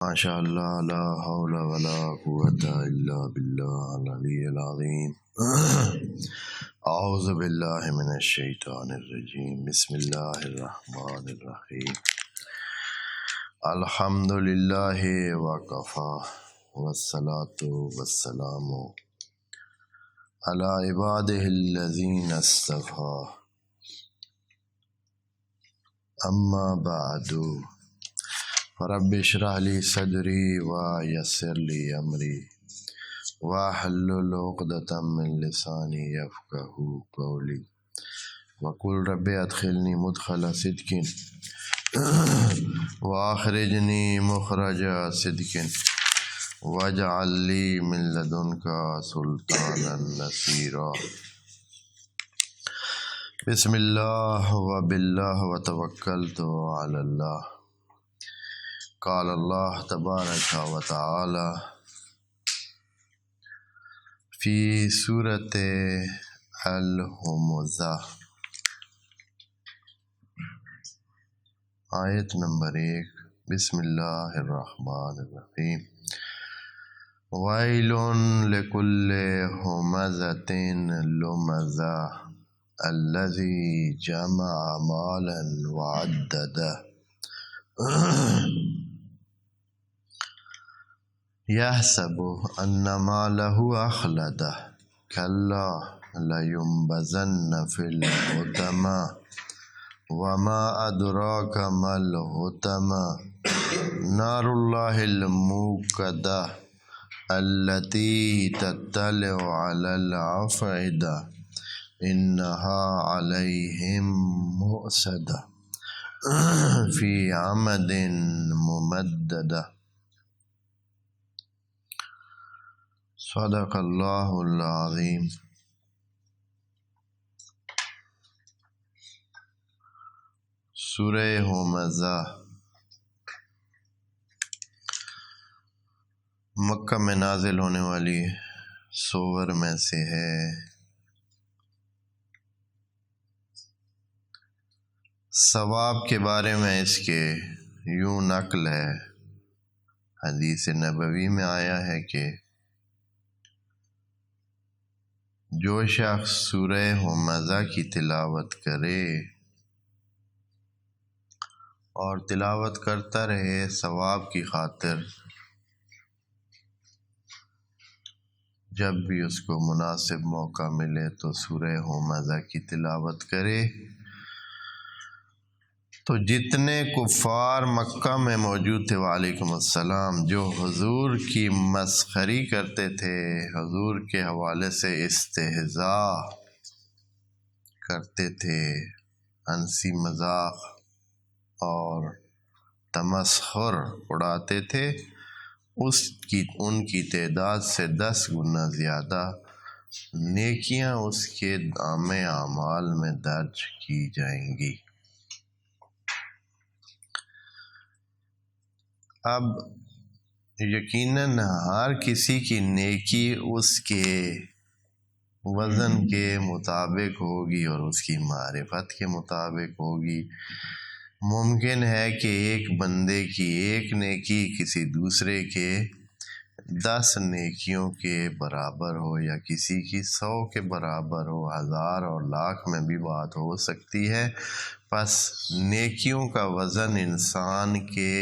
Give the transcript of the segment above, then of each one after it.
ماشاء اللہ لا حول ولا قوۃ الا باللہ العلی العظیم اعوذ باللہ من الشیطان الرجیم بسم اللہ الرحمن الرحیم الحمد للہ وکفی والصلاة والسلام علی عبادہ الذین اصطفی اما بعد رب اشرح لي صدري ويسر لي امري واحلل عقدة من لساني يفقهوا قولي وقل رب ادخلني مدخل صدق واخرجني مخرج صدق واجعل لي من لدنك سلطانا نصيرا بسم اللہ وباللہ وتوکلت علی اللہ قال اللہ تبارک و تعالی فی سورۃ الہمزہ آیت نمبر 1 بسم اللہ الرحمن الرحیم ویل لکل ہمزۃ لمزہ الذی جمع مالا وعددہ یحسب ان مالہ اخلدہ کلا لینبذن فی الحطمہ وما ادراک ما الحطمہ نار اللہ الموقدہ التی تطلع علی الافئدہ انہا علیہم مؤصدہ فی عمد ممددہ صدق اللہ العظیم۔ سورہ ہمزہ مکہ میں نازل ہونے والی سور میں سے ہے۔ ثواب کے بارے میں اس کے یوں نقل ہے، حدیث نبوی میں آیا ہے کہ جو شخص سورہ ہمزہ کی تلاوت کرے اور تلاوت کرتا رہے ثواب کی خاطر، جب بھی اس کو مناسب موقع ملے تو سورہ ہمزہ کی تلاوت کرے، تو جتنے کفار مکہ میں موجود تھے وعلیکم السلام، جو حضور کی مسخری کرتے تھے، حضور کے حوالے سے استہزاء کرتے تھے، ہنسی مذاق اور تمسخر اڑاتے تھے، ان کی تعداد سے 10 گنا زیادہ نیکیاں اس کے نامہ اعمال میں درج کی جائیں گی۔ اب یقیناً ہر کسی کی نیکی اس کے وزن کے مطابق ہوگی اور اس کی معرفت کے مطابق ہوگی۔ ممکن ہے کہ ایک بندے کی ایک نیکی کسی دوسرے کے 10 نیکیوں کے برابر ہو، یا کسی کی 100 کے برابر ہو، 1000 اور لاکھ میں بھی بات ہو سکتی ہے۔ پس نیکیوں کا وزن انسان کے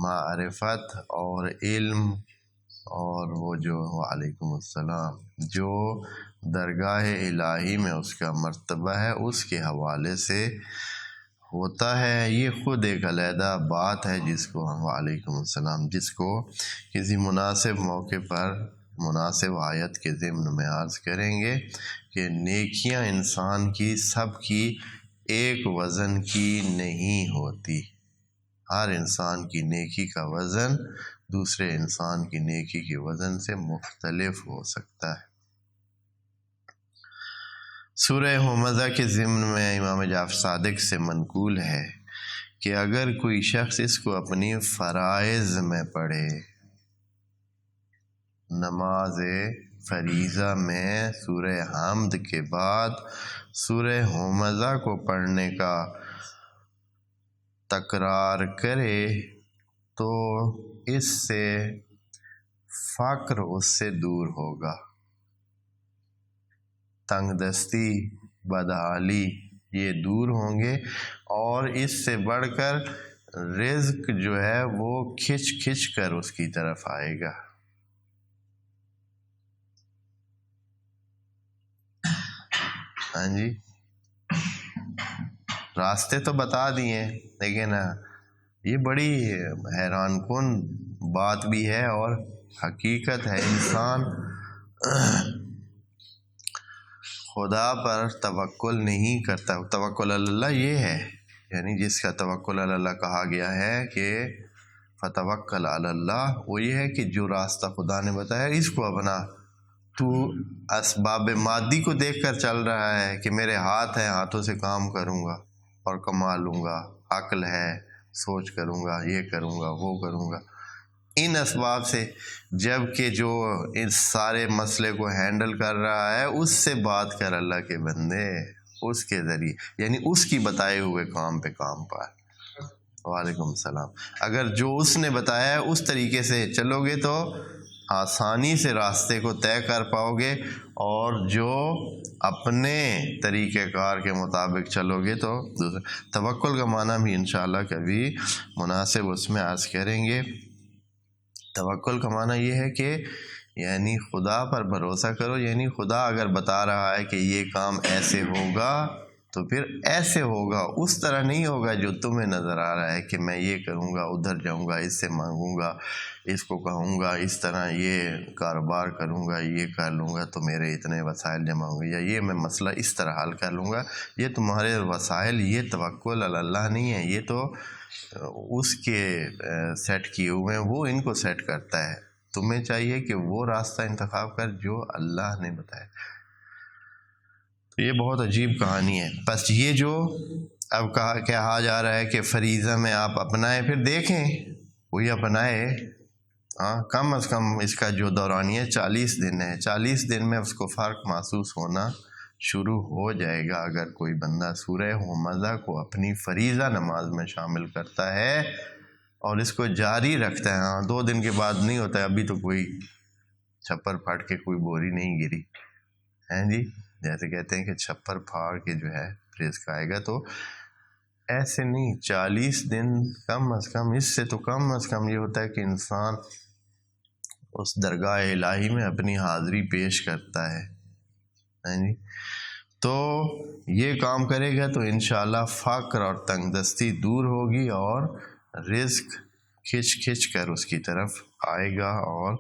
معرفت اور علم اور وہ جو وعلیکم السلام جو درگاہ الہی میں اس کا مرتبہ ہے اس کے حوالے سے ہوتا ہے۔ یہ خود ایک علیحدہ بات ہے جس کو ہم وعلیکم السلام جس کو کسی مناسب موقع پر مناسب آیت کے ضمن میں عرض کریں گے کہ نیکیاں انسان کی سب کی ایک وزن کی نہیں ہوتی، ہر انسان کی نیکی کا وزن دوسرے انسان کی نیکی کے وزن سے مختلف ہو سکتا ہے۔ سورہ ہمزہ کے ضمن میں امام جعفر صادق سے منقول ہے کہ اگر کوئی شخص اس کو اپنی فرائض میں پڑھے، نماز فریضہ میں سورہ حمد کے بعد سورہ ہمزہ کو پڑھنے کا تکرار کرے تو اس سے فقر اس سے دور ہوگا، تنگ دستی، بدحالی یہ دور ہوں گے، اور اس سے بڑھ کر رزق جو ہے وہ کھچ کھچ کر اس کی طرف آئے گا۔ ہاں جی، راستے تو بتا دیے، لیکن یہ بڑی حیران کن بات بھی ہے اور حقیقت ہے۔ انسان خدا پر توکل نہیں کرتا۔ توکل اللہ یہ ہے، یعنی جس کا توکل اللہ کہا گیا ہے کہ فتوکل علی اللہ، وہ یہ ہے کہ جو راستہ خدا نے بتایا اس کو اپنا، تو اسباب مادی کو دیکھ کر چل رہا ہے کہ میرے ہاتھ ہیں، ہاتھوں سے کام کروں گا اور کما لوں گا، عقل ہے سوچ کروں گا، یہ کروں گا وہ کروں گا، ان اسباب سے، جب کہ جو اس سارے مسئلے کو ہینڈل کر رہا ہے اس سے بات کر اللہ کے بندے، اس کے ذریعے، یعنی اس کی بتائے ہوئے کام پہ کام پا۔ وعلیکم السلام۔ اگر جو اس نے بتایا ہے اس طریقے سے چلو گے تو آسانی سے راستے کو طے کر پاؤ گے، اور جو اپنے طریقہ کار کے مطابق چلو گے تو توکل کا معنی بھی انشاءاللہ کبھی مناسب اس میں عرض کریں گے۔ توکل کا معنی یہ ہے کہ یعنی خدا پر بھروسہ کرو، یعنی خدا اگر بتا رہا ہے کہ یہ کام ایسے ہوگا تو پھر ایسے ہوگا، اس طرح نہیں ہوگا جو تمہیں نظر آ رہا ہے کہ میں یہ کروں گا، ادھر جاؤں گا، اس سے مانگوں گا، اس کو کہوں گا، اس طرح یہ کاروبار کروں گا، یہ کر لوں گا تو میرے اتنے وسائل جمع ہوں گے، یا یہ میں مسئلہ اس طرح حل کر لوں گا۔ یہ تمہارے وسائل، یہ توکل علی اللہ نہیں ہے، یہ تو اس کے سیٹ کیے ہوئے ہیں، وہ ان کو سیٹ کرتا ہے۔ تمہیں چاہیے کہ وہ راستہ انتخاب کر جو اللہ نے بتایا۔ تو یہ بہت عجیب کہانی ہے۔ بس یہ جو اب کہا جا رہا ہے کہ فریضہ میں آپ اپنائیں، پھر دیکھیں کوئی اپنائے، کم از کم اس کا جو دورانیہ 40 دن ہے، 40 دن میں اس کو فرق محسوس ہونا شروع ہو جائے گا۔ اگر کوئی بندہ سورہ ہمزہ کو اپنی فریضہ نماز میں شامل کرتا ہے اور اس کو جاری رکھتا ہے، 2 دن کے بعد نہیں ہوتا ہے، ابھی تو کوئی چھپر پھٹ کے کوئی بوری نہیں گری ہے جی، جیسے کہتے ہیں کہ چھپر پھاڑ کے جو ہے رزق آئے گا، تو ایسے نہیں، 40 دن کم از کم، اس سے تو کم از کم یہ ہوتا ہے کہ انسان اس درگاہ الہی میں اپنی حاضری پیش کرتا ہے جی۔ تو یہ کام کرے گا تو انشاءاللہ فقر اور تنگ دستی دور ہوگی اور رزق کھچ کھچ کر اس کی طرف آئے گا۔ اور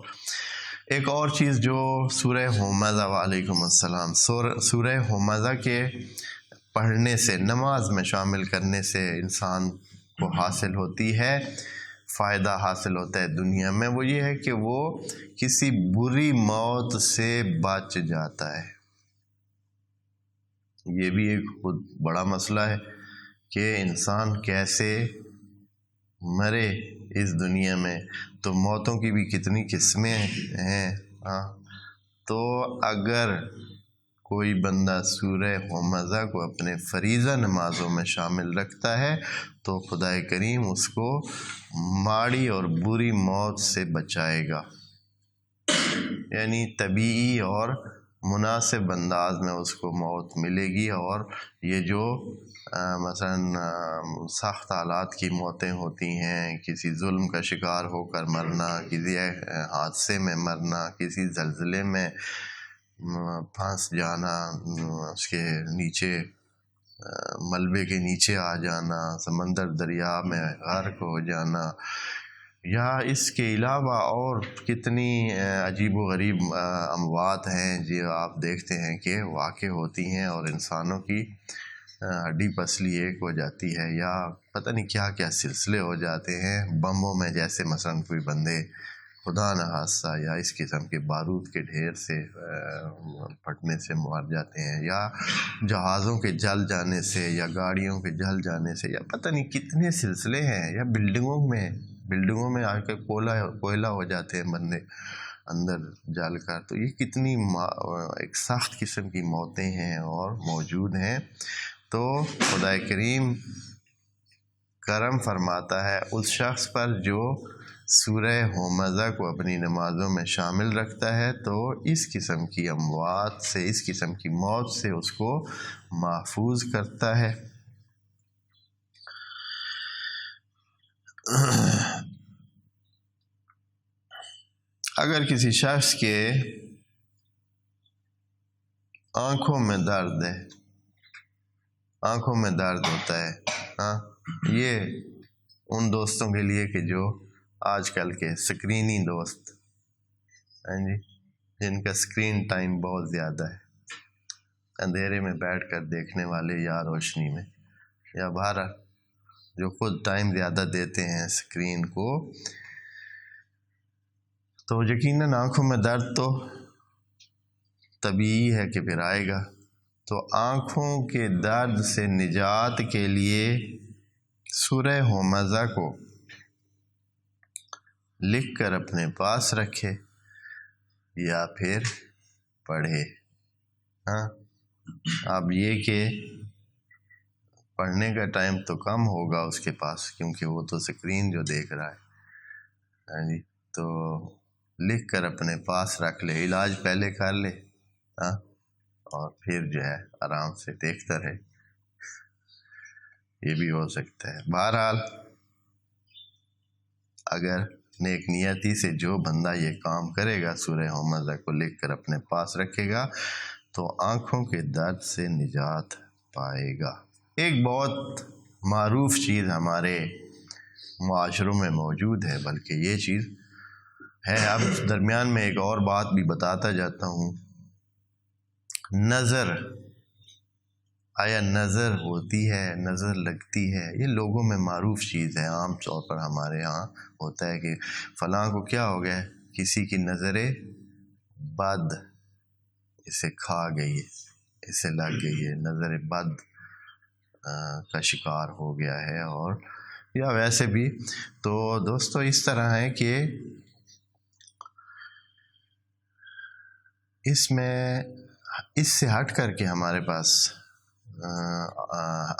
ایک اور چیز جو سورہ ہمزہ، وعلیکم السلام، سورہ ہمزہ کے پڑھنے سے، نماز میں شامل کرنے سے انسان کو حاصل ہوتی ہے، فائدہ حاصل ہوتا ہے دنیا میں، وہ یہ ہے کہ وہ کسی بری موت سے بچ جاتا ہے۔ یہ بھی ایک خود بڑا مسئلہ ہے کہ انسان کیسے مرے اس دنیا میں، تو موتوں کی بھی کتنی قسمیں ہیں۔ تو اگر کوئی بندہ سورہ ہمزہ کو اپنے فریضہ نمازوں میں شامل رکھتا ہے تو خدا کریم اس کو ماڑی اور بری موت سے بچائے گا، یعنی طبیعی اور مناسب انداز میں اس کو موت ملے گی۔ اور یہ جو مثلا سخت حالات کی موتیں ہوتی ہیں، کسی ظلم کا شکار ہو کر مرنا، کسی حادثے میں مرنا، کسی زلزلے میں پھنس جانا، اس کے نیچے ملبے کے نیچے آ جانا، سمندر دریا میں غرق ہو جانا، یا اس کے علاوہ اور کتنی عجیب و غریب اموات ہیں جو آپ دیکھتے ہیں کہ واقع ہوتی ہیں، اور انسانوں کی ہڈی پسلی ایک ہو جاتی ہے، یا پتہ نہیں کیا کیا سلسلے ہو جاتے ہیں بموں میں، جیسے مثلا کوئی بندے خدا نہ خواستہ یا اس قسم کے بارود کے ڈھیر سے پھٹنے سے مر جاتے ہیں، یا جہازوں کے جل جانے سے، یا گاڑیوں کے جل جانے سے، یا پتہ نہیں کتنے سلسلے ہیں، یا بلڈنگوں میں آ کے کوئلہ ہو جاتے ہیں بندے اندر جل کر۔ تو یہ کتنی ایک سخت قسم کی موتیں ہیں اور موجود ہیں۔ تو خدا کریم کرم فرماتا ہے اس شخص پر جو سورہ ہمزہ کو اپنی نمازوں میں شامل رکھتا ہے، تو اس قسم کی اموات سے، اس قسم کی موت سے اس کو محفوظ کرتا ہے۔ اگر کسی شخص کے آنکھوں میں درد ہے، آنکھوں میں درد ہوتا ہے، ہاں، یہ ان دوستوں کے لیے کہ جو آج کل کے سکرینی دوست، ہاں جی، جن کا سکرین ٹائم بہت زیادہ ہے، اندھیرے میں بیٹھ کر دیکھنے والے یا روشنی میں، یا باہر جو خود ٹائم زیادہ دیتے ہیں سکرین کو، تو یقیناً آنکھوں میں درد تو طبیعی ہے کہ پھر آئے گا۔ تو آنکھوں کے درد سے نجات کے لیے سورہ ہمزہ کو لکھ کر اپنے پاس رکھے یا پھر پڑھے۔ ہاں، اب یہ کہ پڑھنے کا ٹائم تو کم ہوگا اس کے پاس، کیونکہ وہ تو سکرین جو دیکھ رہا ہے، ہاں جی، تو لکھ کر اپنے پاس رکھ لے، علاج پہلے کر لے، ہاں، اور پھر جو ہے آرام سے دیکھتا رہے، یہ بھی ہو سکتا ہے۔ بہرحال اگر نیک نیتی سے جو بندہ یہ کام کرے گا، سورہ ہمزہ کو لکھ کر اپنے پاس رکھے گا، تو آنکھوں کے درد سے نجات پائے گا۔ ایک بہت معروف چیز ہمارے معاشروں میں موجود ہے، بلکہ یہ چیز ہے، اب درمیان میں ایک اور بات بھی بتاتا جاتا ہوں۔ نظر، آیا نظر ہوتی ہے، نظر لگتی ہے، یہ لوگوں میں معروف چیز ہے۔ عام طور پر ہمارے ہاں ہوتا ہے کہ فلاں کو کیا ہو گیا، کسی کی نظر بد اسے کھا گئی ہے، اسے لگ گئی ہے، نظر بد کا شکار ہو گیا ہے، اور یا ویسے بھی۔ تو دوستو اس طرح ہے کہ اس سے ہٹ کر کے ہمارے پاس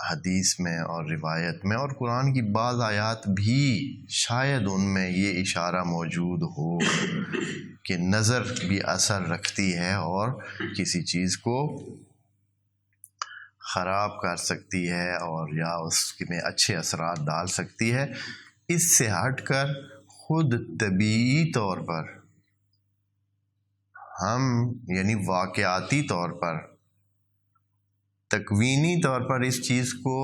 حدیث میں اور روایت میں اور قرآن کی بعض آیات بھی شاید ان میں یہ اشارہ موجود ہو کہ نظر بھی اثر رکھتی ہے اور کسی چیز کو خراب کر سکتی ہے، اور یا اس میں اچھے اثرات ڈال سکتی ہے۔ اس سے ہٹ کر خود طبیعی طور پر ہم، یعنی واقعاتی طور پر، تکوینی طور پر اس چیز کو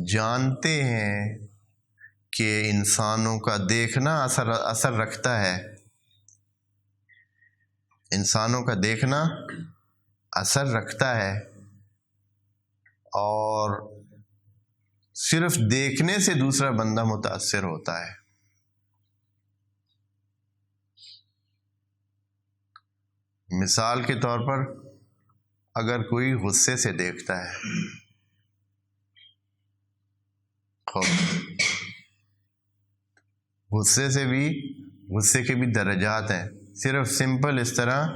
جانتے ہیں کہ انسانوں کا دیکھنا اثر رکھتا ہے، انسانوں کا دیکھنا اثر رکھتا ہے، اور صرف دیکھنے سے دوسرا بندہ متاثر ہوتا ہے۔ مثال کے طور پر اگر کوئی غصے سے دیکھتا ہے، غصے کے بھی درجات ہیں۔ صرف سمپل اس طرح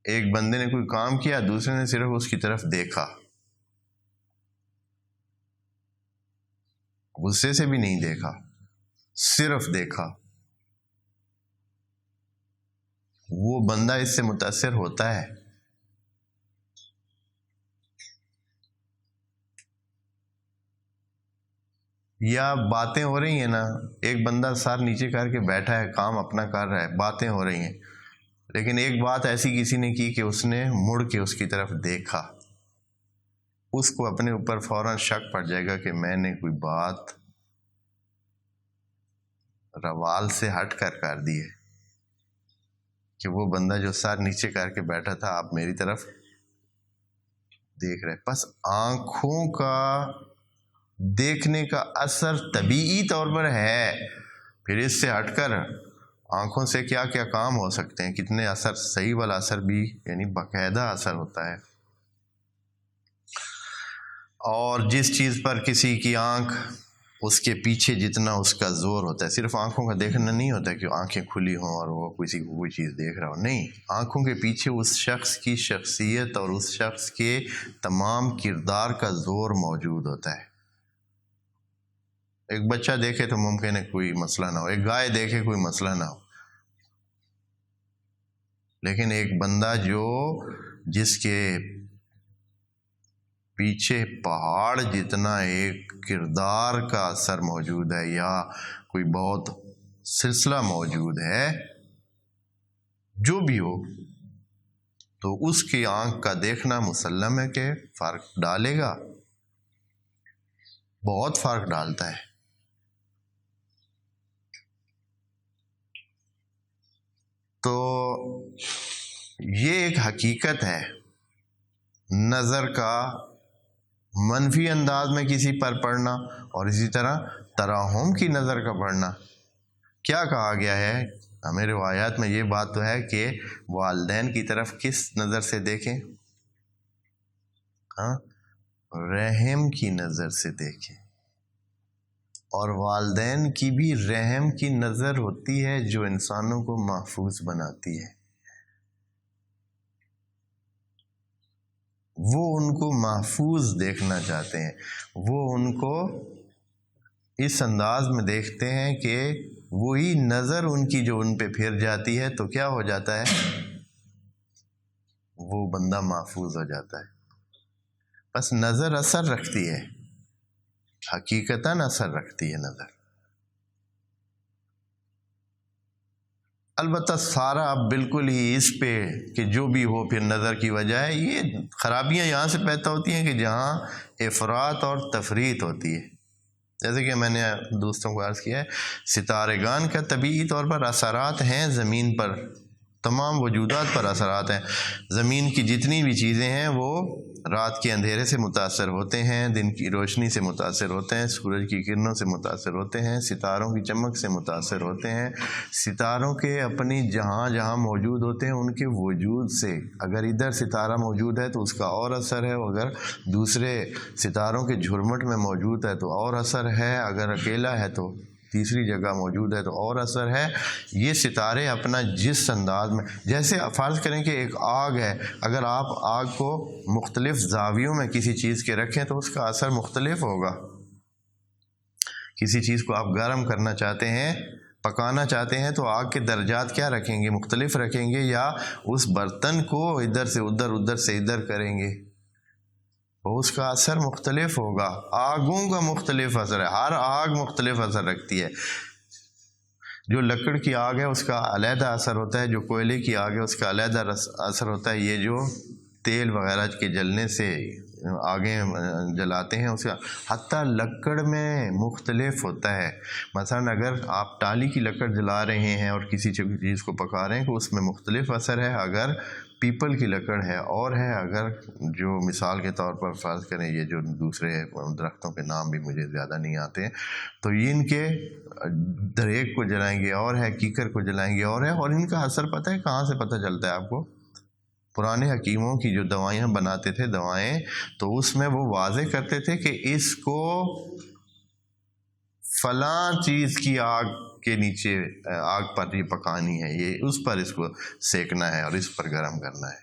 ایک بندے نے کوئی کام کیا، دوسرے نے صرف اس کی طرف دیکھا، غصے سے بھی نہیں دیکھا، صرف دیکھا، وہ بندہ اس سے متاثر ہوتا ہے۔ یا باتیں ہو رہی ہیں نا، ایک بندہ سر نیچے کر کے بیٹھا ہے، کام اپنا کر رہا ہے، باتیں ہو رہی ہیں، لیکن ایک بات ایسی کسی نے کی کہ اس نے مڑ کے اس کی طرف دیکھا، اس کو اپنے اوپر فوراً شک پڑ جائے گا کہ میں نے کوئی بات روال سے ہٹ کر دی ہے، کہ وہ بندہ جو سر نیچے کر کے بیٹھا تھا آپ میری طرف دیکھ رہے۔ بس آنکھوں کا دیکھنے کا اثر طبیعی طور پر ہے، پھر اس سے ہٹ کر آنکھوں سے کیا کیا کام ہو سکتے ہیں، کتنے اثر، صحیح والا اثر بھی، یعنی باقاعدہ اثر ہوتا ہے۔ اور جس چیز پر کسی کی آنکھ، اس کے پیچھے جتنا اس کا زور ہوتا ہے، صرف آنکھوں کا دیکھنا نہیں ہوتا کہ آنکھیں کھلی ہوں اور وہ کسی کو کوئی چیز دیکھ رہا ہو، نہیں، آنکھوں کے پیچھے اس شخص کی شخصیت اور اس شخص کے تمام کردار کا زور موجود ہوتا ہے۔ ایک بچہ دیکھے تو ممکن ہے کوئی مسئلہ نہ ہو، ایک گائے دیکھے کوئی مسئلہ نہ ہو، لیکن ایک بندہ جس کے پیچھے پہاڑ جتنا ایک کردار کا اثر موجود ہے یا کوئی بہت سلسلہ موجود ہے، جو بھی ہو، تو اس کی آنکھ کا دیکھنا مسلم ہے کہ فرق ڈالے گا، بہت فرق ڈالتا ہے۔ تو یہ ایک حقیقت ہے، نظر کا منفی انداز میں کسی پر پڑنا اور اسی طرح ترحم کی نظر کا پڑنا۔ کیا کہا گیا ہے ہمیں روایات میں؟ یہ بات تو ہے کہ والدین کی طرف کس نظر سے دیکھیں؟ رحم کی نظر سے دیکھیں، اور والدین کی بھی رحم کی نظر ہوتی ہے جو انسانوں کو محفوظ بناتی ہے۔ وہ ان کو محفوظ دیکھنا چاہتے ہیں، وہ ان کو اس انداز میں دیکھتے ہیں کہ وہی نظر ان کی جو ان پہ پھر جاتی ہے تو کیا ہو جاتا ہے؟ وہ بندہ محفوظ ہو جاتا ہے۔ بس نظر اثر رکھتی ہے، حقیقتاً اثر رکھتی ہے نظر۔ البتہ سارا اب بالکل ہی اس پہ کہ جو بھی ہو پھر نظر کی وجہ ہے، یہ خرابیاں یہاں سے پیدا ہوتی ہیں کہ جہاں افراط اور تفریط ہوتی ہے۔ جیسے کہ میں نے دوستوں کو عرض کیا ہے، ستارے گان کا طبیعی طور پر اثرات ہیں زمین پر، تمام وجودات پر اثرات ہیں۔ زمین کی جتنی بھی چیزیں ہیں وہ رات کے اندھیرے سے متاثر ہوتے ہیں، دن کی روشنی سے متاثر ہوتے ہیں، سورج کی کرنوں سے متاثر ہوتے ہیں، ستاروں کی چمک سے متاثر ہوتے ہیں، ستاروں کے اپنی جہاں جہاں موجود ہوتے ہیں ان کے وجود سے۔ اگر ادھر ستارہ موجود ہے تو اس کا اور اثر ہے، اگر دوسرے ستاروں کے جھرمٹ میں موجود ہے تو اور اثر ہے، اگر اکیلا ہے تو تیسری جگہ موجود ہے تو اور اثر ہے۔ یہ ستارے اپنا جس انداز میں، جیسے فرض کریں کہ ایک آگ ہے، اگر آپ آگ کو مختلف زاویوں میں کسی چیز کے رکھیں تو اس کا اثر مختلف ہوگا۔ کسی چیز کو آپ گرم کرنا چاہتے ہیں، پکانا چاہتے ہیں تو آگ کے درجات کیا رکھیں گے؟ مختلف رکھیں گے، یا اس برتن کو ادھر سے ادھر، ادھر سے ادھر کریں گے، تو اس کا اثر مختلف ہوگا۔ آگوں کا مختلف اثر ہے، ہر آگ مختلف اثر رکھتی ہے۔ جو لکڑ کی آگ ہے اس کا علیحدہ اثر ہوتا ہے، جو کوئلے کی آگ ہے اس کا علیحدہ اثر ہوتا ہے، یہ جو تیل وغیرہ کے جلنے سے آگیں جلاتے ہیں اس کا حتیٰ لکڑ میں مختلف ہوتا ہے۔ مثلا اگر آپ ٹالی کی لکڑ جلا رہے ہیں اور کسی چیز کو پکا رہے ہیں تو اس میں مختلف اثر ہے، اگر پیپل کی لکڑ ہے اور ہے اگر جو مثال کے طور پر فرض کریں یہ جو دوسرے درختوں کے نام بھی مجھے زیادہ نہیں آتے ہیں، تو ان کے دریک کو جلائیں گے اور ہے، کیکر کو جلائیں گے اور ہے، اور ان کا اثر پتہ ہے کہاں سے پتہ چلتا ہے آپ کو؟ پرانے حکیموں کی جو دوائیاں بناتے تھے دوائیں، تو اس میں وہ واضح کرتے تھے کہ اس کو فلاں چیز کی آگ کے نیچے آگ پر یہ پکانی ہے، یہ اس پر اس کو سیکنا ہے اور اس پر گرم کرنا ہے،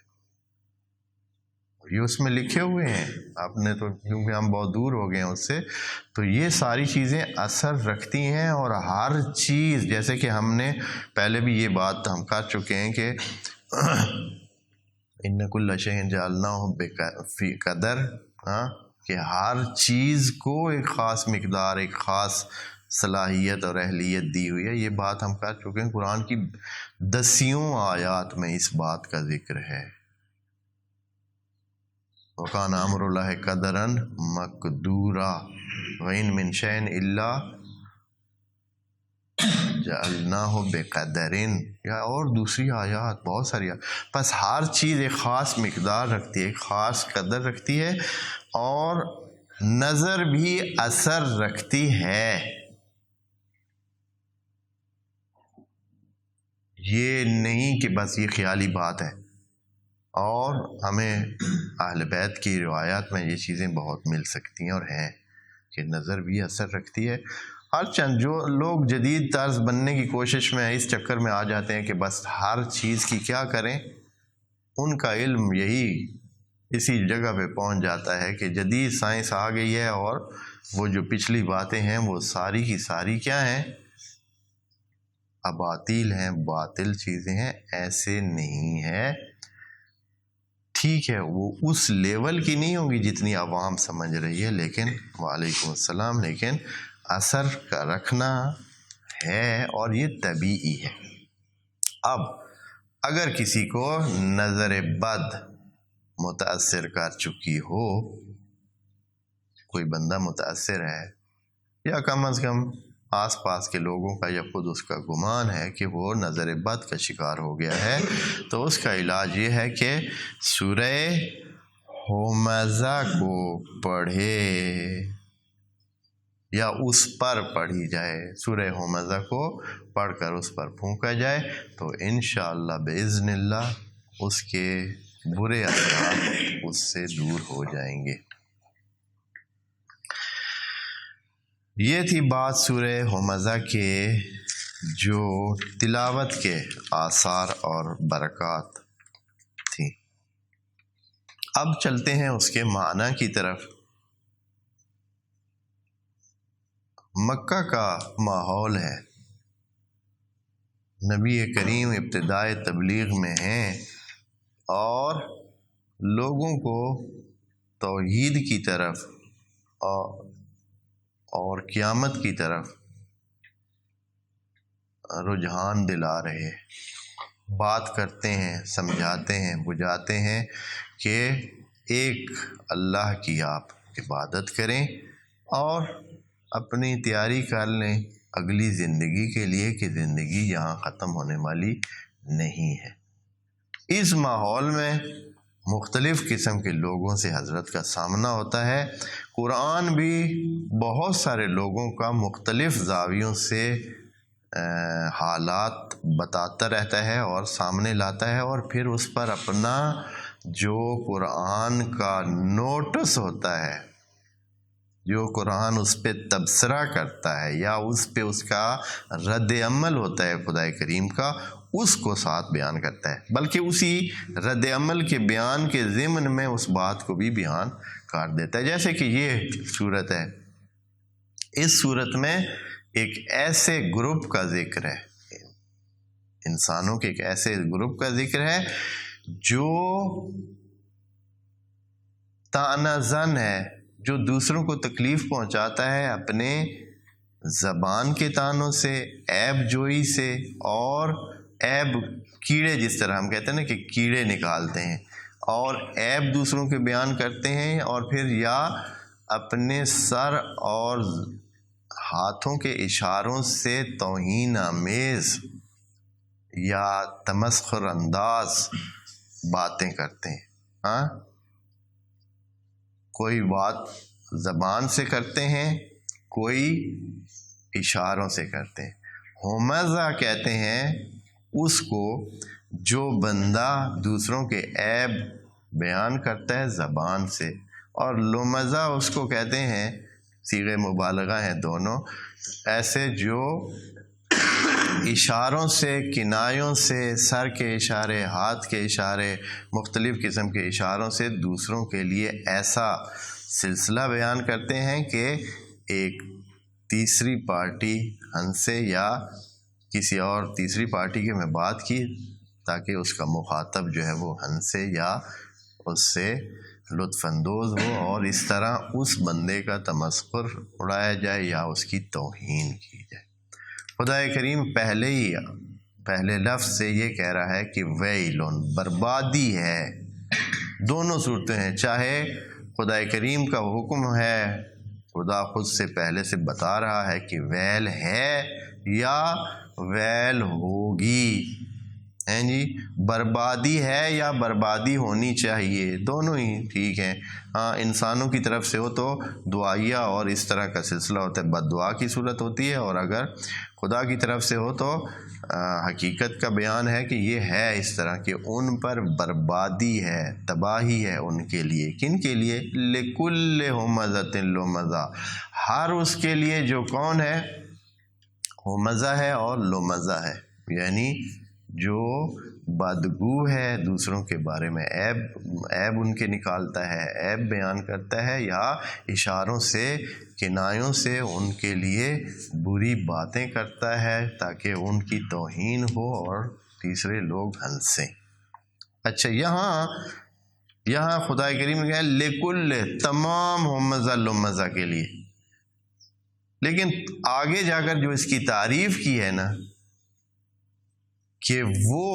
یہ اس میں لکھے ہوئے ہیں۔ آپ نے تو کیونکہ ہم بہت دور ہو گئے ہیں اس سے، تو یہ ساری چیزیں اثر رکھتی ہیں، اور ہر چیز، جیسے کہ ہم نے پہلے بھی یہ بات ہم کر چکے ہیں کہ ان کل شیء جعلناہ فی قدر، کہ ہر چیز کو ایک خاص مقدار، ایک خاص صلاحیت اور اہلیت دی ہوئی ہے۔ یہ بات ہم کر چکے ہیں، قرآن کی دسیوں آیات میں اس بات کا ذکر ہے۔ وَكَانَ أَمْرُ اللَّهِ قَدَرًا مَقْدُورًا وَإِن مِّن شَيْءٍ إِلَّا جَعَلْنَاهُ بِقَدَرٍ، یا اور دوسری آیات بہت ساری بس ہر چیز ایک خاص مقدار رکھتی ہے، ایک خاص قدر رکھتی ہے، اور نظر بھی اثر رکھتی ہے۔ یہ نہیں کہ بس یہ خیالی بات ہے، اور ہمیں اہل بیت کی روایات میں یہ چیزیں بہت مل سکتی ہیں اور ہیں کہ نظر بھی اثر رکھتی ہے۔ ہر چند جو لوگ جدید طرز بننے کی کوشش میں اس چکر میں آ جاتے ہیں کہ بس ہر چیز کی کیا کریں، ان کا علم یہی اسی جگہ پہ پہنچ جاتا ہے کہ جدید سائنس آ گئی ہے اور وہ جو پچھلی باتیں ہیں وہ ساری کی ساری کیا ہیں؟ اباطیل ہیں، باطل چیزیں ہیں، ایسے نہیں ہے۔ ٹھیک ہے وہ اس لیول کی نہیں ہوگی جتنی عوام سمجھ رہی ہے، لیکن وعلیکم السلام، لیکن اثر کا رکھنا ہے اور یہ طبیعی ہے۔ اب اگر کسی کو نظر بد متاثر کر چکی ہو، کوئی بندہ متاثر ہے یا کم از کم آس پاس کے لوگوں کا یا خود اس کا گمان ہے کہ وہ نظر بد کا شکار ہو گیا ہے، تو اس کا علاج یہ ہے کہ سورہ ہمزہ کو پڑھے یا اس پر پڑھی جائے۔ سورہ ہمزہ کو پڑھ کر اس پر پھونکا جائے تو انشاءاللہ باذن اللہ اس کے برے اثرات اس سے دور ہو جائیں گے۔ یہ تھی بات سورہ ہمزہ کے جو تلاوت کے آثار اور برکات تھی۔ اب چلتے ہیں اس کے معنی کی طرف۔ مکہ کا ماحول ہے، نبی کریم ابتدائے تبلیغ میں ہیں اور لوگوں کو توحید کی طرف اور قیامت کی طرف رجحان دلا رہے، بات کرتے ہیں، سمجھاتے ہیں، بجھاتے ہیں کہ ایک اللہ کی آپ عبادت کریں اور اپنی تیاری کر لیں اگلی زندگی کے لیے کہ زندگی یہاں ختم ہونے والی نہیں ہے۔ اس ماحول میں مختلف قسم کے لوگوں سے حضرت کا سامنا ہوتا ہے۔ قرآن بھی بہت سارے لوگوں کا مختلف زاویوں سے حالات بتاتا رہتا ہے اور سامنے لاتا ہے، اور پھر اس پر اپنا جو قرآن کا نوٹس ہوتا ہے، جو قرآن اس پہ تبصرہ کرتا ہے یا اس پہ اس کا رد عمل ہوتا ہے خدا کریم کا، اس کو ساتھ بیان کرتا ہے، بلکہ اسی رد عمل کے بیان کے ضمن میں اس بات کو بھی بیان کر دیتا ہے۔ جیسے کہ یہ صورت ہے، اس صورت میں ایک ایسے گروپ کا ذکر ہے، انسانوں کے ایک ایسے گروپ کا ذکر ہے جو طعنہ زن ہے، جو دوسروں کو تکلیف پہنچاتا ہے اپنے زبان کے طعنوں سے، عیب جوئی سے، اور عیب کیڑے، جس طرح ہم کہتے ہیں نا کہ کیڑے نکالتے ہیں اور عیب دوسروں کے بیان کرتے ہیں، اور پھر یا اپنے سر اور ہاتھوں کے اشاروں سے توہین آمیز یا تمسخر انداز باتیں کرتے ہیں۔ ہاں، کوئی بات زبان سے کرتے ہیں، کوئی اشاروں سے کرتے ہیں۔ ہمزہ کہتے ہیں اس کو جو بندہ دوسروں کے عیب بیان کرتا ہے زبان سے، اور لمزہ اس کو کہتے ہیں، صیغہ مبالغہ ہیں دونوں، ایسے جو اشاروں سے، کنایوں سے، سر کے اشارے، ہاتھ کے اشارے، مختلف قسم کے اشاروں سے دوسروں کے لیے ایسا سلسلہ بیان کرتے ہیں کہ ایک تیسری پارٹی ہنسے، یا کسی اور تیسری پارٹی کی میں بات کی تاکہ اس کا مخاطب جو ہے وہ ہنسے یا اس سے لطف اندوز ہو، اور اس طرح اس بندے کا تمسخر اڑایا جائے یا اس کی توہین کی جائے۔ خدا کریم پہلے لفظ سے یہ کہہ رہا ہے کہ ویلون، بربادی ہے۔ دونوں صورتیں ہیں، چاہے خدا کریم کا حکم ہے، خدا خود سے پہلے سے بتا رہا ہے کہ ویل ہے یا ویل ہوگی، ہیں جی، بربادی ہے یا بربادی ہونی چاہیے، دونوں ہی ٹھیک ہیں۔ ہاں، انسانوں کی طرف سے ہو تو دعائیہ اور اس طرح کا سلسلہ ہوتا ہے، بد دعا کی صورت ہوتی ہے، اور اگر خدا کی طرف سے ہو تو حقیقت کا بیان ہے کہ یہ ہے اس طرح کہ ان پر بربادی ہے، تباہی ہے ان کے لیے۔ کن کے لیے؟ لِكُلِّ ہُمَزَةٍ لُمَزَةٍ، ہر اس کے لیے جو کون ہے؟ ہمزہ ہے اور لمزہ ہے، یعنی جو بدگو ہے، دوسروں کے بارے میں عیب ان کے نکالتا ہے، عیب بیان کرتا ہے، یا اشاروں سے کنایوں سے ان کے لیے بری باتیں کرتا ہے تاکہ ان کی توہین ہو اور تیسرے لوگ ہنسیں۔ اچھا، یہاں خدا کریم نے کہا لکل، تمام ہمزہ لمزہ کے لیے، لیکن آگے جا کر جو اس کی تعریف کی ہے نا کہ وہ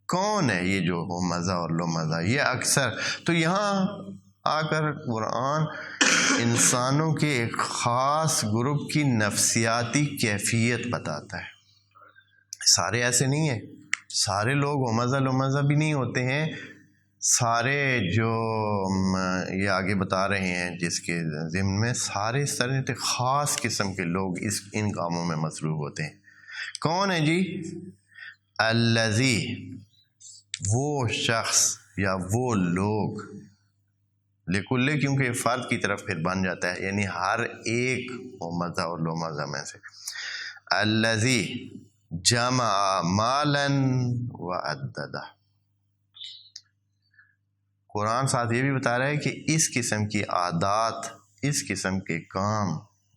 کون ہے، یہ جو ہمزہ اور لمزہ، یہ اکثر تو یہاں آ کر قرآن انسانوں کے ایک خاص گروپ کی نفسیاتی کیفیت بتاتا ہے۔ سارے ایسے نہیں ہیں، سارے لوگ ہمزہ لمزہ بھی نہیں ہوتے ہیں، سارے جو یہ آگے بتا رہے ہیں جس کے ضمن میں سارے اس طرح خاص قسم کے لوگ ان کاموں میں مصروف ہوتے ہیں۔ کون ہے جی؟ الذی، وہ شخص یا وہ لوگ، لکل کیونکہ فرد کی طرف پھر بن جاتا ہے، یعنی ہر ایک ہمزہ اور لمزہ میں سے، الذی جمع مالا وعددہ۔ قرآن ساتھ یہ بھی بتا رہا ہے کہ اس قسم کی عادات، اس قسم کے کام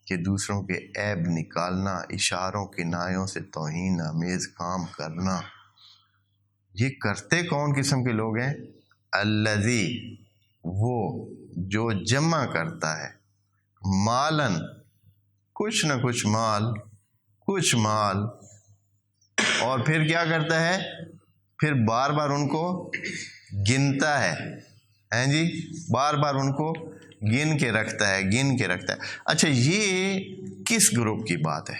کہ دوسروں کے عیب نکالنا، اشاروں کنایوں سے توہین آمیز کام کرنا، یہ کرتے کون قسم کے لوگ ہیں؟ الذی، وہ جو جمع کرتا ہے، مالن، کچھ نہ کچھ مال، اور پھر کیا کرتا ہے؟ پھر بار بار ان کو گنتا ہے، ہیں جی، بار بار ان کو گن کے رکھتا ہے۔ اچھا، یہ کس گروپ کی بات ہے؟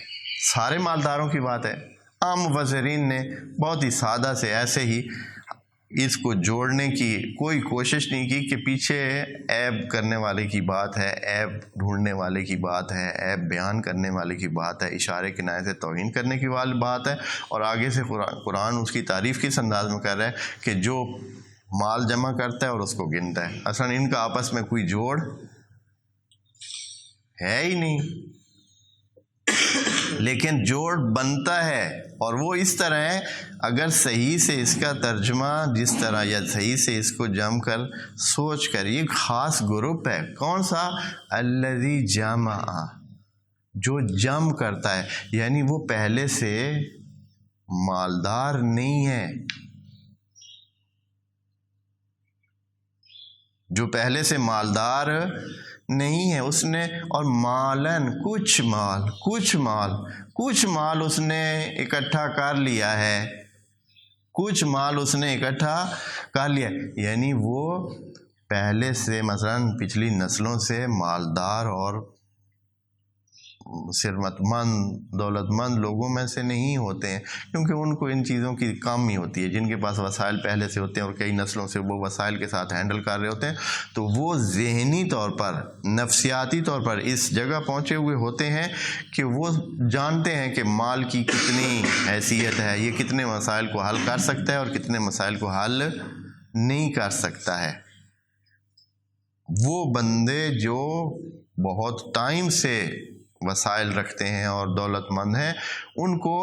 سارے مالداروں کی بات ہے۔ عام مفسرین نے بہت ہی سادہ سے ایسے ہی اس کو جوڑنے کی کوئی کوشش نہیں کی کہ پیچھے عیب کرنے والے کی بات ہے، عیب ڈھونڈنے والے کی بات ہے، عیب بیان کرنے والے کی بات ہے، اشارے کنایے سے توہین کرنے کی والی بات ہے، اور آگے سے قرآن اس کی تعریف کس انداز میں کر رہا ہے کہ جو مال جمع کرتا ہے اور اس کو گنتا ہے۔ اصلا ان کا آپس میں کوئی جوڑ ہے ہی نہیں، لیکن جوڑ بنتا ہے، اور وہ اس طرح ہے، اگر صحیح سے اس کا ترجمہ جس طرح یا صحیح سے اس کو جم کر سوچ کر، یہ خاص گروپ ہے۔ کون سا؟ الذی جمع، جو جم کرتا ہے، یعنی وہ پہلے سے مالدار نہیں ہے، جو پہلے سے مالدار نہیں ہے، اس نے، اور مالن، کچھ مال اس نے اکٹھا کر لیا ہے، یعنی وہ پہلے سے مثلا پچھلی نسلوں سے مالدار اور ثروت مند دولت مند لوگوں میں سے نہیں ہوتے ہیں، کیونکہ ان کو ان چیزوں کی کم ہی ہوتی ہے۔ جن کے پاس وسائل پہلے سے ہوتے ہیں اور کئی نسلوں سے وہ وسائل کے ساتھ ہینڈل کر رہے ہوتے ہیں، تو وہ ذہنی طور پر، نفسیاتی طور پر اس جگہ پہنچے ہوئے ہوتے ہیں کہ وہ جانتے ہیں کہ مال کی کتنی حیثیت ہے، یہ کتنے مسائل کو حل کر سکتا ہے اور کتنے مسائل کو حل نہیں کر سکتا ہے۔ وہ بندے جو بہت ٹائم سے وسائل رکھتے ہیں اور دولت مند ہیں، ان کو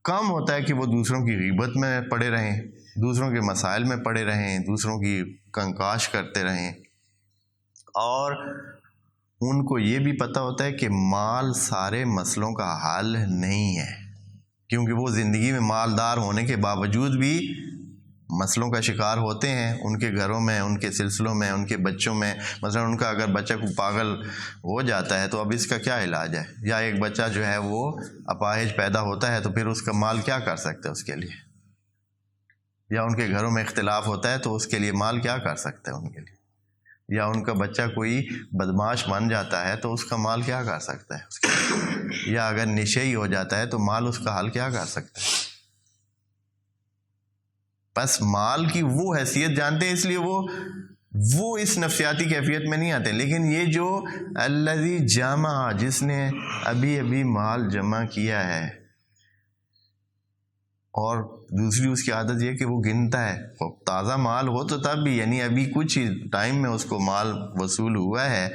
کم ہوتا ہے کہ وہ دوسروں کی غیبت میں پڑے رہیں، دوسروں کے مسائل میں پڑے رہیں، دوسروں کی کنکاش کرتے رہیں، اور ان کو یہ بھی پتہ ہوتا ہے کہ مال سارے مسئلوں کا حل نہیں ہے، کیونکہ وہ زندگی میں مالدار ہونے کے باوجود بھی مسئلوں کا شکار ہوتے ہیں، ان کے گھروں میں، ان کے سلسلوں میں، ان کے بچوں میں۔ مثلا ان کا اگر بچہ کو پاگل ہو جاتا ہے تو اب اس کا کیا علاج ہے؟ یا ایک بچہ جو ہے وہ اپاہج پیدا ہوتا ہے تو پھر اس کا مال کیا کر سکتا ہے اس کے لیے؟ یا ان کے گھروں میں اختلاف ہوتا ہے تو اس کے لیے مال کیا کر سکتا ہے ان کے لیے؟ یا ان کا بچہ کوئی بدماش بن جاتا ہے تو اس کا مال کیا کر سکتا ہے اس کے لیے؟ یا اگر نشئی ہو جاتا ہے تو مال اس کا حل کیا کر سکتا ہے؟ بس مال کی وہ حیثیت جانتے ہیں، اس لیے وہ اس نفسیاتی کیفیت میں نہیں آتے۔ لیکن یہ جو الذی جمع، جس نے ابھی مال جمع کیا ہے، اور دوسری اس کی عادت یہ کہ وہ گنتا ہے، تازہ مال ہو تو تب بھی، یعنی ابھی کچھ ہی ٹائم میں اس کو مال وصول ہوا ہے،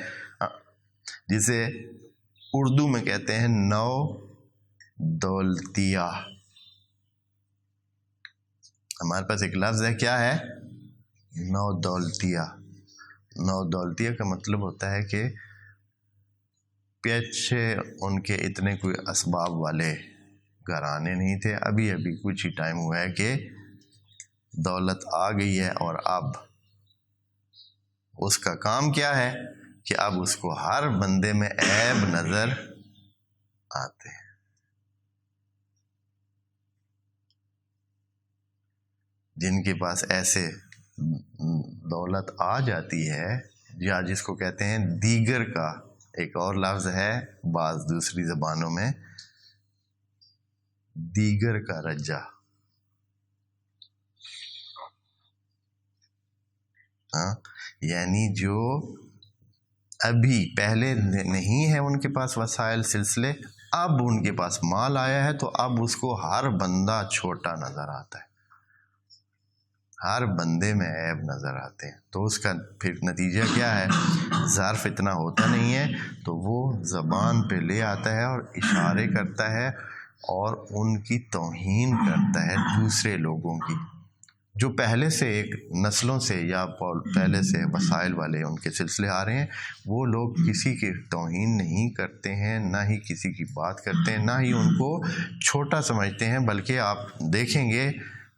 جسے اردو میں کہتے ہیں نو دولتیہ، ہمارے پاس ایک لفظ ہے، کیا ہے؟ نو دولتیہ۔ نو دولتیہ کا مطلب ہوتا ہے کہ پیچھے ان کے اتنے کوئی اسباب والے گھرانے نہیں تھے، ابھی ابھی کچھ ہی ٹائم ہوا ہے کہ دولت آ گئی ہے، اور اب اس کا کام کیا ہے کہ اب اس کو ہر بندے میں عیب نظر آتے ہیں۔ جن کے پاس ایسے دولت آ جاتی ہے، یا جس کو کہتے ہیں دیگر کا ایک اور لفظ ہے بعض دوسری زبانوں میں، دیگر کا رجا، یعنی جو ابھی پہلے نہیں ہے ان کے پاس وسائل سلسلے، اب ان کے پاس مال آیا ہے تو اب اس کو ہر بندہ چھوٹا نظر آتا ہے، ہر بندے میں عیب نظر آتے ہیں۔ تو اس کا پھر نتیجہ کیا ہے؟ ظرف اتنا ہوتا نہیں ہے تو وہ زبان پہ لے آتا ہے اور اشارے کرتا ہے اور ان کی توہین کرتا ہے دوسرے لوگوں کی، جو پہلے سے ایک نسلوں سے یا پہلے سے وسائل والے ان کے سلسلے آ رہے ہیں۔ وہ لوگ کسی کی توہین نہیں کرتے ہیں، نہ ہی کسی کی بات کرتے ہیں، نہ ہی ان کو چھوٹا سمجھتے ہیں، بلکہ آپ دیکھیں گے،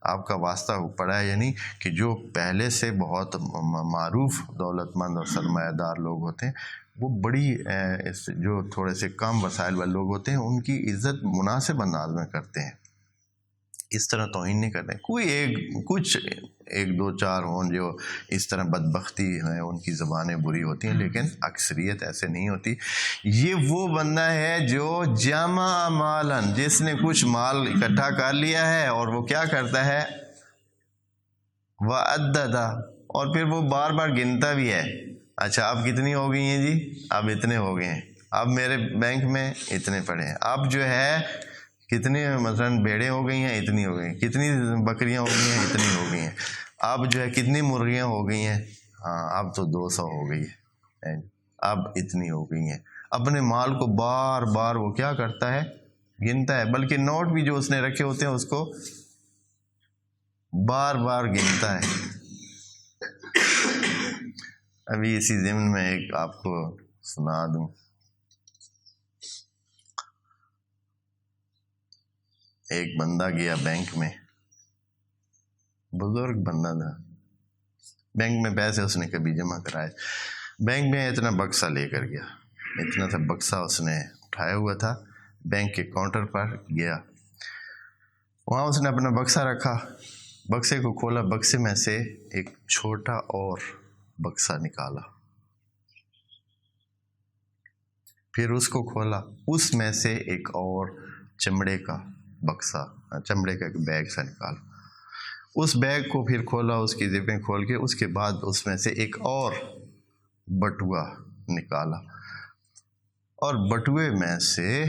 آپ کا واسطہ پڑا ہے یعنی کہ جو پہلے سے بہت معروف دولت مند اور سرمایہ دار لوگ ہوتے ہیں، وہ بڑی جو تھوڑے سے کم وسائل والے لوگ ہوتے ہیں ان کی عزت مناسب انداز میں کرتے ہیں، اس طرح توہین نہیں کرتے۔ کوئی کچھ ایک دو چار ہوں جو اس طرح بدبختی ہیں، ان کی زبانیں بری ہوتی ہیں، لیکن اکثریت ایسے نہیں ہوتی۔ یہ وہ بندہ ہے جو جمع مالن، جس نے کچھ مال اکٹھا کر لیا ہے اور وہ کیا کرتا ہے؟ وعددہ، اور پھر وہ بار بار گنتا بھی ہے۔ اچھا اب کتنی ہو گئی ہیں جی؟ اب اتنے ہو گئے ہیں، اب میرے بینک میں اتنے پڑے ہیں، اب جو ہے کتنی مثلاً بھیڑیں ہو گئی ہیں، اتنی ہو گئی ہیں، کتنی بکریاں ہو گئی ہیں، اتنی ہو گئی ہیں، اب جو ہے کتنی مرغیاں ہو گئی ہیں، ہاں اب تو 200 ہو گئی ہے، اب اتنی ہو گئی ہیں۔ اپنے مال کو بار بار وہ کیا کرتا ہے؟ گنتا ہے، بلکہ نوٹ بھی جو اس نے رکھے ہوتے ہیں اس کو بار بار گنتا ہے۔ ابھی اسی ضمن میں ایک آپ کو سنا دوں، ایک بندہ گیا بینک میں، بزرگ بندہ تھا، بینک میں پیسے اس نے کبھی جمع کرائے، بینک میں اتنا بکسہ لے کر گیا، اتنا سا بکسہ اس نے اٹھایا ہوا تھا، بینک کے کاؤنٹر پر گیا، وہاں اس نے اپنا بکسہ رکھا، بکسے کو کھولا، بکسے میں سے ایک چھوٹا اور بکسہ نکالا، پھر اس کو کھولا، اس میں سے ایک اور چمڑے کا بکسہ، چمڑے کا ایک بیگ سا نکالا، اس بیگ کو پھر کھولا، اس کی زپیں کھول کے اس کے بعد اس میں سے ایک اور بٹوا نکالا، اور بٹوے میں سے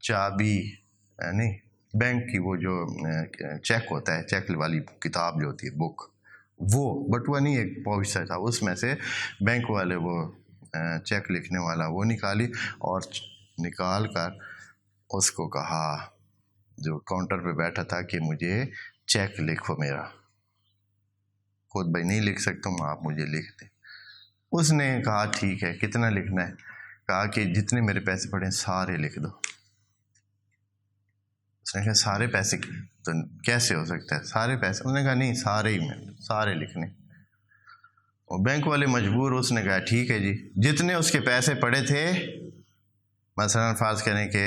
چابی، یعنی بینک کی وہ جو چیک ہوتا ہے، چیک والی کتاب جو ہوتی ہے، بک، وہ بٹوا نہیں ایک پاؤچ سا تھا، اس میں سے بینک والے وہ چیک لکھنے والا وہ نکالی، اور نکال کر اس کو کہا جو کاؤنٹر پہ بیٹھا تھا کہ مجھے چیک لکھو میرا، خود بھائی نہیں لکھ سکتا ہوں، آپ مجھے لکھ دیں۔ اس نے کہا ٹھیک ہے، کتنا لکھنا ہے؟ کہا کہ جتنے میرے پیسے پڑے ہیں سارے لکھ دو۔ اس نے کہا سارے پیسے تو کیسے ہو سکتا ہے، سارے پیسے؟ انہوں نے کہا نہیں، سارے ہی میں سارے لکھنے۔ اور بینک والے مجبور، اس نے کہا ٹھیک ہے جی، جتنے اس کے پیسے پڑے تھے، مثلاً فرض کریں کہ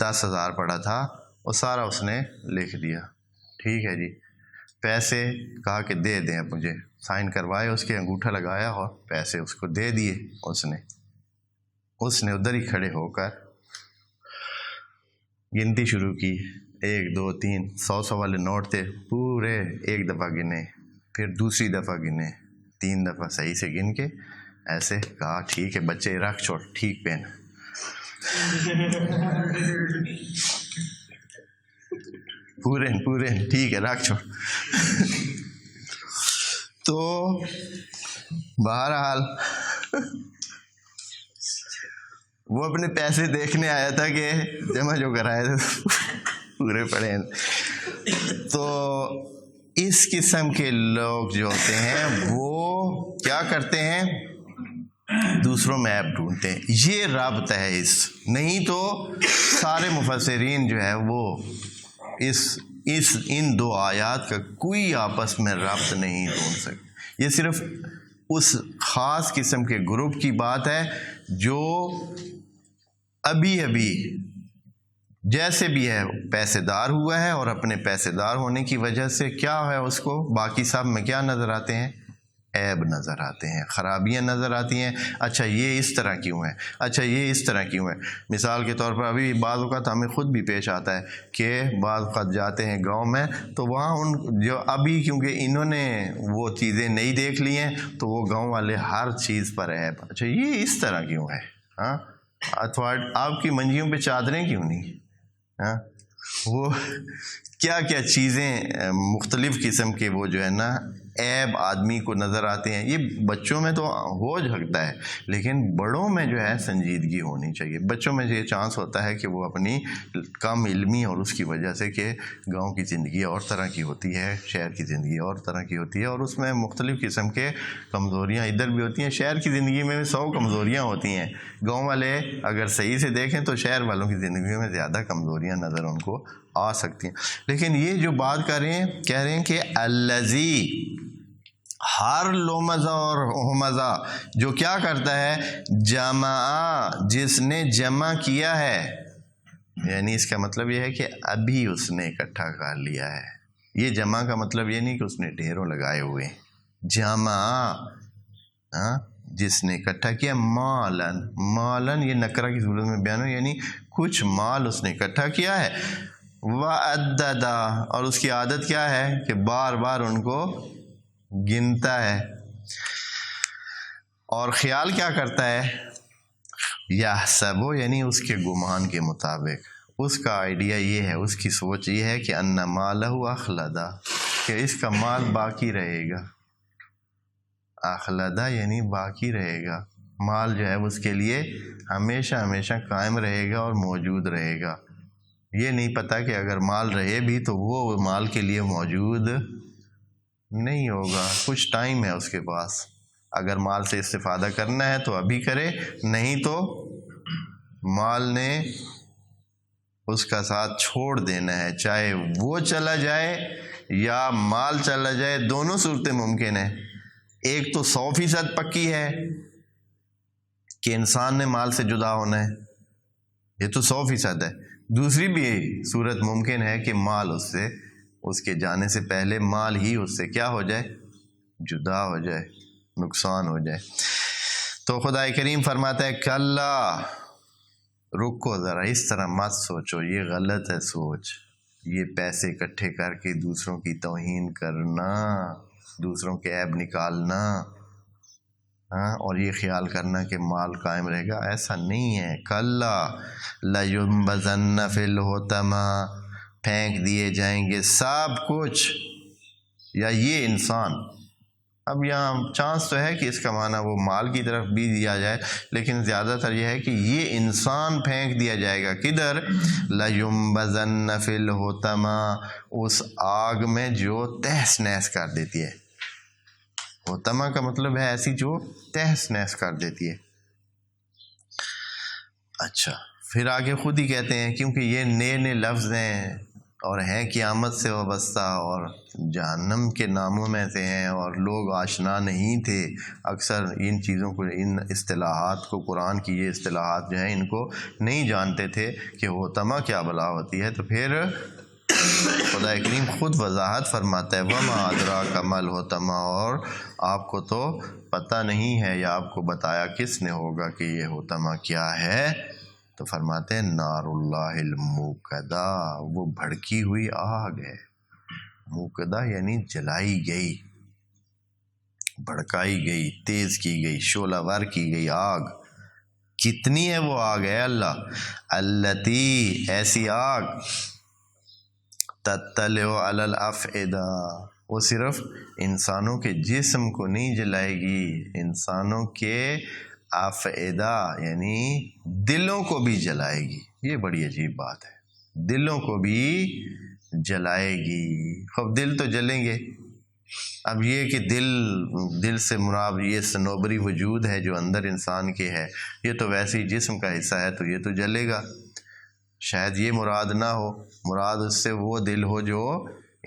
10,000 پڑا تھا، وہ سارا اس نے لکھ دیا، ٹھیک ہے جی، پیسے کہا کہ دے دیں اب مجھے، سائن کروائے، اس کے انگوٹھا لگایا اور پیسے اس کو دے دیے۔ اس نے ادھر ہی کھڑے ہو کر گنتی شروع کی، 1 2 3، 100 والے نوٹ تھے پورے، ایک دفعہ گنے، پھر دوسری دفعہ گنے، 3 دفعہ صحیح سے گن کے ایسے کہا ٹھیک ہے بچے رکھ چھوڑ، ٹھیک پہن، پورے ٹھیک ہے رکھ چھوڑ۔ تو بہرحال وہ اپنے پیسے دیکھنے آیا تھا کہ جمع جو کرائے تھے پورے پڑے. تو اس قسم کے لوگ جو ہوتے ہیں وہ کیا کرتے ہیں؟ دوسروں میں عیب ڈھونڈتے ہیں. یہ ربط ہے اس، نہیں تو سارے مفسرین جو ہے وہ ان دو آیات کا کوئی آپس میں ربط نہیں ڈھونڈ سکتے. یہ صرف اس خاص قسم کے گروپ کی بات ہے جو ابھی جیسے بھی ہے پیسے دار ہوا ہے، اور اپنے پیسے دار ہونے کی وجہ سے کیا ہے اس کو باقی سب میں کیا نظر آتے ہیں؟ عیب نظر آتے ہیں، خرابیاں نظر آتی ہیں. اچھا یہ اس طرح کیوں ہے، اچھا یہ اس طرح کیوں ہے. مثال کے طور پر ابھی بعض اوقات ہمیں خود بھی پیش آتا ہے کہ بعض اوقات جاتے ہیں گاؤں میں تو وہاں ان جو ابھی کیونکہ انہوں نے وہ چیزیں نہیں دیکھ لی ہیں تو وہ گاؤں والے ہر چیز پر عیب. اچھا یہ اس طرح کیوں ہے؟ ہاں آپ کی منجیوں پہ چادریں کیوں نہیں؟ ہاں وہ کیا کیا چیزیں مختلف قسم کے وہ جو ہے نا عیب آدمی کو نظر آتے ہیں. یہ بچوں میں تو ہو سکتا ہے لیکن بڑوں میں جو ہے سنجیدگی ہونی چاہیے. بچوں میں یہ چانس ہوتا ہے کہ وہ اپنی کم علمی اور اس کی وجہ سے کہ گاؤں کی زندگی اور طرح کی ہوتی ہے، شہر کی زندگی اور طرح کی ہوتی ہے، اور اس میں مختلف قسم کے کمزوریاں ادھر بھی ہوتی ہیں. شہر کی زندگی میں 100 کمزوریاں ہوتی ہیں. گاؤں والے اگر صحیح سے دیکھیں تو شہر والوں کی زندگی میں زیادہ کمزوریاں نظر ان کو آ سکتی ہیں. لیکن یہ جو بات کہہ رہے ہیں کہ الذی، ہر لومزہ اور ہمزہ جو کیا کرتا ہے؟ جمع، جس نے جمع کیا ہے. یعنی اس کا مطلب یہ ہے کہ ابھی اس نے اکٹھا کر لیا ہے. یہ جمع کا مطلب یہ نہیں کہ اس نے ڈھیروں لگائے ہوئے. جمع جس نے اکٹھا کیا. مالن یہ نکرہ کی صورت میں بیان ہو، یعنی کچھ مال اس نے اکٹھا کیا ہے. وعددا، اور اس کی عادت کیا ہے کہ بار بار ان کو گنتا ہے. اور خیال کیا کرتا ہے؟ یحسبو، یعنی اس کے گمان کے مطابق اس کا آئیڈیا یہ ہے، اس کی سوچ یہ ہے کہ ان مالہ اخلدا، کہ اس کا مال باقی رہے گا. اخلدا یعنی باقی رہے گا. مال جو ہے اس کے لیے ہمیشہ قائم رہے گا اور موجود رہے گا. یہ نہیں پتہ کہ اگر مال رہے بھی تو وہ مال کے لیے موجود نہیں ہوگا. کچھ ٹائم ہے اس کے پاس، اگر مال سے استفادہ کرنا ہے تو ابھی کرے، نہیں تو مال نے اس کا ساتھ چھوڑ دینا ہے. چاہے وہ چلا جائے یا مال چلا جائے، دونوں صورتیں ممکن ہیں. ایک تو 100% پکی ہے کہ انسان نے مال سے جدا ہونا ہے، یہ تو 100% ہے. دوسری بھی صورت ممکن ہے کہ مال اس کے جانے سے پہلے مال ہی اس سے کیا ہو جائے؟ جدا ہو جائے، نقصان ہو جائے. تو خدا کریم فرماتا ہے کلا، رکو ذرا، اس طرح مت سوچو، یہ غلط ہے سوچ. یہ پیسے اکٹھے کر کے دوسروں کی توہین کرنا، دوسروں کے عیب نکالنا، اور یہ خیال کرنا کہ مال قائم رہے گا، ایسا نہیں ہے. کلا لینبذن فی الحطمہ، پھینک دیے جائیں گے سب کچھ، یا یہ انسان. اب یہاں چانس تو ہے کہ اس کا معنی وہ مال کی طرف بھی دیا جائے، لیکن زیادہ تر یہ ہے کہ یہ انسان پھینک دیا جائے گا. کدھر؟ لینبذن فی الحطمہ، اس آگ میں جو تہس نہس کر دیتی ہے. حطمہ کا مطلب ہے ایسی جو تہس نہس کر دیتی ہے. اچھا پھر آگے خود ہی کہتے ہیں، کیونکہ یہ نئے لفظ ہیں اور ہیں قیامت سے وابستہ اور جہنم کے ناموں میں سے ہیں، اور لوگ آشنا نہیں تھے اکثر ان چیزوں کو، ان اصطلاحات کو، قرآن کی یہ اصطلاحات جو ہیں ان کو نہیں جانتے تھے کہ حطمہ کیا بلا ہوتی ہے. تو پھر خدا کریم خود وضاحت فرماتا ہے وما ادراک ما الحطمہ، اور آپ کو تو پتہ نہیں ہے یا آپ کو بتایا کس نے ہوگا کہ یہ حطمہ کیا ہے. تو فرماتے ہیں نار اللہ الموقدہ، وہ بھڑکی ہوئی آگ ہے. موقدہ یعنی جلائی گئی، بھڑکائی گئی، تیز کی گئی، شعلہ ور کی گئی آگ. کتنی ہے وہ آگ ہے اللہ؟ التی، ایسی آگ، تطلع علی الافئدہ، وہ صرف انسانوں کے جسم کو نہیں جلائے گی، انسانوں کے افئدہ یعنی دلوں کو بھی جلائے گی. یہ بڑی عجیب بات ہے, دلوں کو بھی جلائے گی. خب دل تو جلیں گے. اب یہ کہ دل سے مراد یہ صنوبری وجود ہے جو اندر انسان کے ہے, یہ تو ویسے ہی جسم کا حصہ ہے تو یہ تو جلے گا. شاید یہ مراد نہ ہو, مراد اس سے وہ دل ہو جو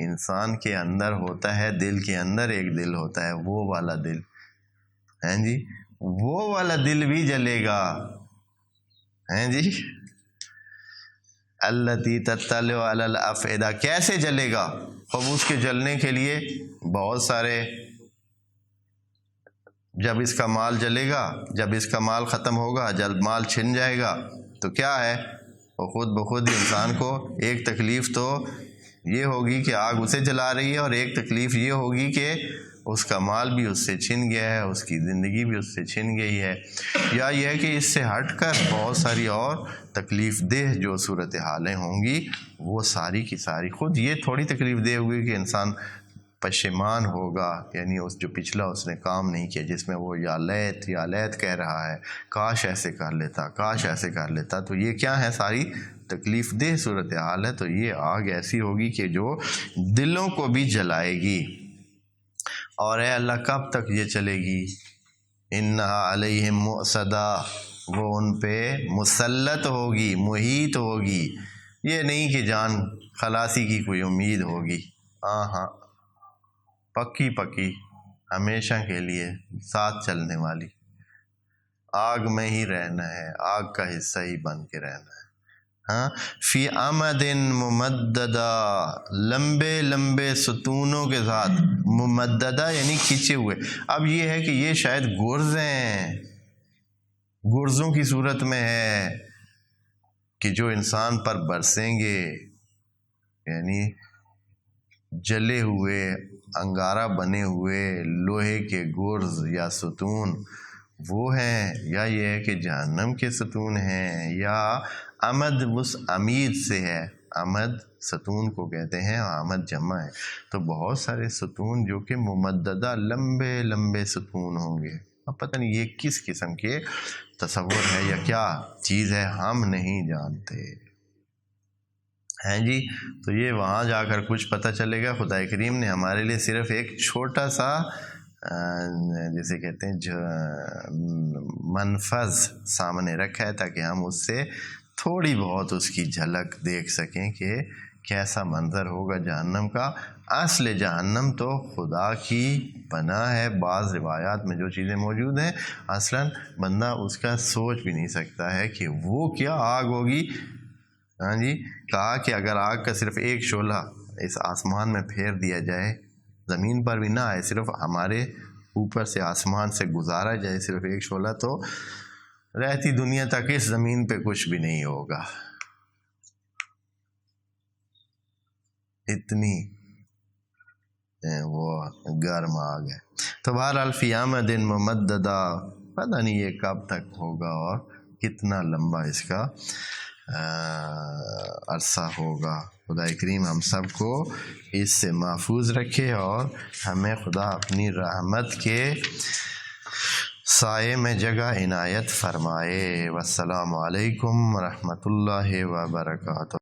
انسان کے اندر ہوتا ہے. دل کے اندر ایک دل ہوتا ہے, وہ والا دل ہیں جی, وہ والا دل بھی جلے گا ہیں جی. التی تطلع علی الافئدہ, کیسے جلے گا؟ اب اس کے جلنے کے لیے بہت سارے, جب اس کا مال جلے گا, جب اس کا مال ختم ہوگا, جب مال چھن جائے گا تو کیا ہے, وہ خود بخود انسان کو ایک تکلیف تو یہ ہوگی کہ آگ اسے جلا رہی ہے, اور ایک تکلیف یہ ہوگی کہ اس کا مال بھی اس سے چھن گیا ہے, اس کی زندگی بھی اس سے چھن گئی ہے. یا یہ ہے کہ اس سے ہٹ کر بہت ساری اور تکلیف دہ جو صورتحالیں ہوں گی وہ ساری کی ساری, خود یہ تھوڑی تکلیف دہ ہوگی کہ انسان پشیمان ہوگا, یعنی اس جو پچھلا اس نے کام نہیں کیا جس میں وہ یا لیت کہہ رہا ہے, کاش ایسے کر لیتا, کاش ایسے کر لیتا, تو یہ کیا ہے, ساری تکلیف دہ صورتحال ہے. تو یہ آگ ایسی ہوگی کہ جو دلوں کو بھی جلائے گی. اور اے اللہ کب تک یہ چلے گی؟ انہا علیہم مؤصدہ, وہ ان پہ مسلط ہوگی, محیط ہوگی. یہ نہیں کہ جان خلاصی کی کوئی امید ہوگی, ہاں پکی ہمیشہ کے لیے ساتھ چلنے والی. آگ میں ہی رہنا ہے, آگ کا حصہ ہی بن کے رہنا ہے. ہاں, فی امد ممددہ, لمبے لمبے ستونوں کے ساتھ, ممددہ یعنی کھینچے ہوئے. اب یہ ہے کہ یہ شاید گرزیں, گرزوں کی صورت میں ہے کہ جو انسان پر برسیں گے, یعنی جلے ہوئے انگارہ بنے ہوئے لوہے کے گرز یا ستون وہ ہیں, یا یہ ہے کہ جہنم کے ستون ہیں, یا امد اس امید سے ہے. امد ستون کو کہتے ہیں, آمد جمع ہے. تو بہت سارے ستون جو کہ ممددہ لمبے لمبے ستون ہوں گے. اب پتہ نہیں یہ کس قسم کے تصور ہے یا کیا چیز ہے, ہم نہیں جانتے ہیں جی. تو یہ وہاں جا کر کچھ پتہ چلے گا. خدا کریم نے ہمارے لیے صرف ایک چھوٹا سا جسے کہتے ہیں منفذ سامنے رکھا ہے تاکہ ہم اس سے تھوڑی بہت اس کی جھلک دیکھ سکیں کہ کیسا منظر ہوگا جہنم کا. اصل جہنم تو خدا کی پناہ ہے. بعض روایات میں جو چیزیں موجود ہیں اصلاً بندہ اس کا سوچ بھی نہیں سکتا ہے کہ وہ کیا آگ ہوگی. ہاں جی, کہا کہ اگر آگ کا صرف ایک شعلہ اس آسمان میں پھیر دیا جائے, زمین پر بھی نہ آئے, صرف ہمارے اوپر سے آسمان سے گزارا جائے صرف ایک شعلہ, تو رہتی دنیا تک اس زمین پہ کچھ بھی نہیں ہوگا. اتنی وہ گرم آگ ہے. تو بہرحال فی امد ممددہ, پتہ نہیں یہ کب تک ہوگا اور کتنا لمبا اس کا عرصہ ہوگا. خدا کریم ہم سب کو اس سے محفوظ رکھے اور ہمیں خدا اپنی رحمت کے سائے میں جگہ عنایت فرمائے. والسلام علیکم ورحمۃ اللہ وبرکاتہ.